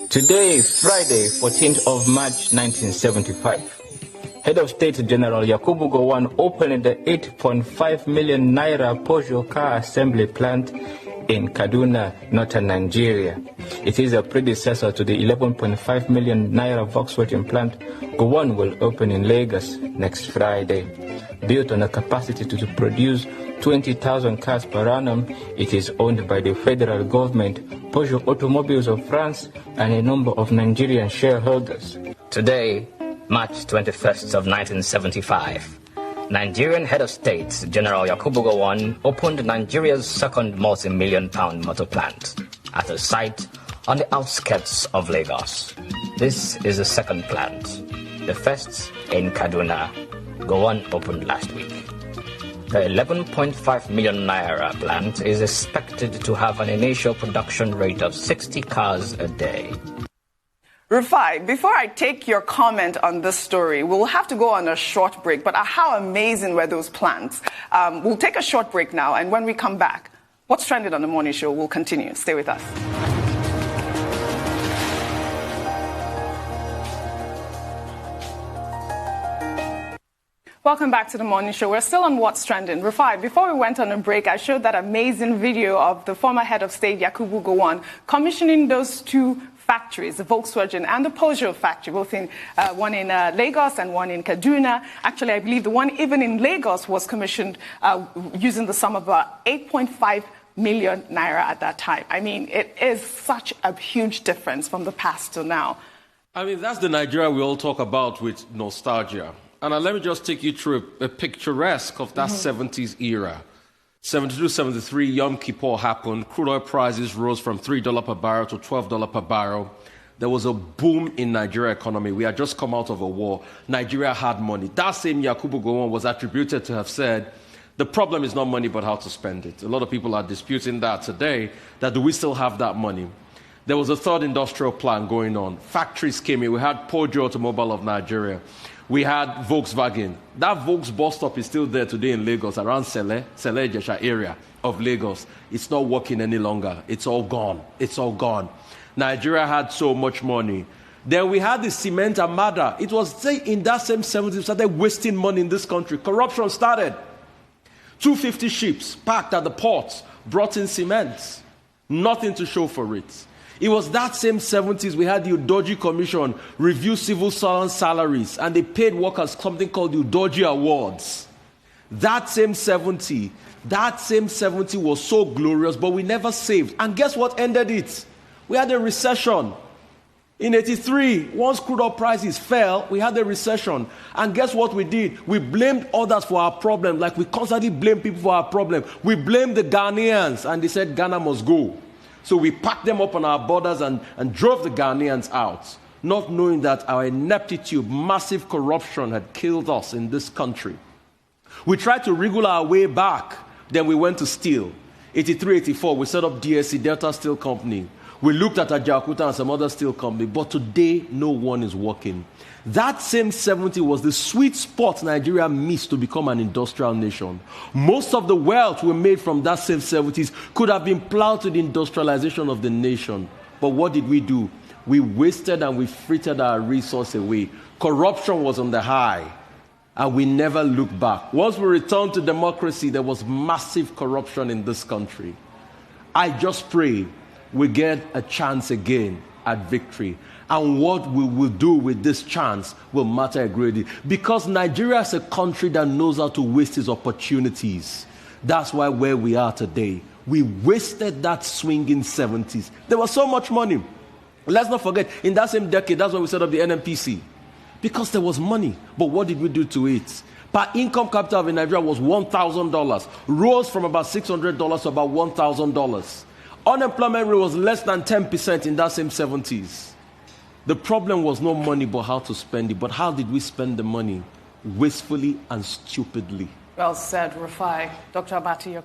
Today, Friday, 14th of March 1975, Head of State General Yakubu Gowon opened the 8.5 million naira Peugeot car assembly plant in Kaduna, northern Nigeria. It is a predecessor to the 11.5 million naira Volkswagen plant Gowon will open in Lagos next Friday. Built on a capacity to produce 20,000 cars per annum, it is owned by the federal government, Peugeot Automobiles of France, and a number of Nigerian shareholders. Today, March 21st of 1975, Nigerian Head of State General Yakubu Gowon opened Nigeria's second multi-million-pound motor plant at a site on the outskirts of Lagos. This is the second plant. The first in Kaduna. Gowon opened last week. The 11.5 million naira plant is expected to have an initial production rate of 60 cars a day. Rufai, before I take your comment on this story, we'll have to go on a short break, but how amazing were those plants? We'll take a short break now, and when we come back, What's Trending on the Morning Show will continue. Stay with us. Welcome back to the Morning Show. We're still on What's Trending. Rufai, before we went on a break, I showed that amazing video of the former head of state, Yakubu Gowon, commissioning those two factories, the Volkswagen and the Peugeot factory, both in one in Lagos and one in Kaduna. Actually, I believe the one even in Lagos was commissioned using the sum of about 8.5 million naira at that time. I mean, it is such a huge difference from the past to now. I mean, that's the Nigeria we all talk about with nostalgia. And let me just take you through a picturesque of that 70s era. 72, 73, Yom Kippur happened. Crude oil prices rose from $3 per barrel to $12 per barrel. There was a boom in Nigeria economy. We had just come out of a war. Nigeria had money. That same Yakubu Gowon was attributed to have said, the problem is not money, but how to spend it. A lot of people are disputing that today, that do we still have that money? There was a third industrial plan going on. Factories came in. We had Peugeot Automobile of Nigeria. We had Volkswagen. That Volks bus stop is still there today in Lagos, around Sele Jesha area of Lagos. It's not working any longer. It's all gone. It's all gone. Nigeria had so much money. Then we had the cement armada. It was in that same 70s, we started wasting money in this country. Corruption started. 250 ships parked at the ports, brought in cement. Nothing to show for it. It was that same 70s we had the Udoji Commission review civil servant salaries, and they paid workers something called the Udoji Awards. That same 70 was so glorious, but we never saved. And guess what ended it? We had a recession. In 83, once crude oil prices fell, we had a recession. And guess what we did? We blamed others for our problem, like we constantly blame people for our problem. We blamed the Ghanaians, and they said Ghana must go. So we packed them up on our borders and drove the Ghanaians out, not knowing that our ineptitude, massive corruption had killed us in this country. We tried to wriggle our way back. Then we went to steel. 83, 84, we set up DSC, Delta Steel Company. We looked at Ajaokuta and some other steel company, but today no one is working. That same 70 was the sweet spot Nigeria missed to become an industrial nation. Most of the wealth we made from that same 70s could have been plowed to the industrialization of the nation. But what did we do? We wasted and we frittered our resource away. Corruption was on the high, and we never looked back. Once we returned to democracy, there was massive corruption in this country. I just pray we get a chance again at victory. And what we will do with this chance will matter a great deal. Because Nigeria is a country that knows how to waste its opportunities. That's why where we are today, we wasted that swinging 70s. There was so much money. Let's not forget, in that same decade, that's when we set up the NNPC. Because there was money. But what did we do to it? Per income capital in Nigeria was $1,000. Rose from about $600 to about $1,000. Unemployment rate was less than 10% in that same 70s. The problem was not money, but how to spend it. But how did we spend the money? Wastefully and stupidly. Well said, Rufai. Dr. Abati, your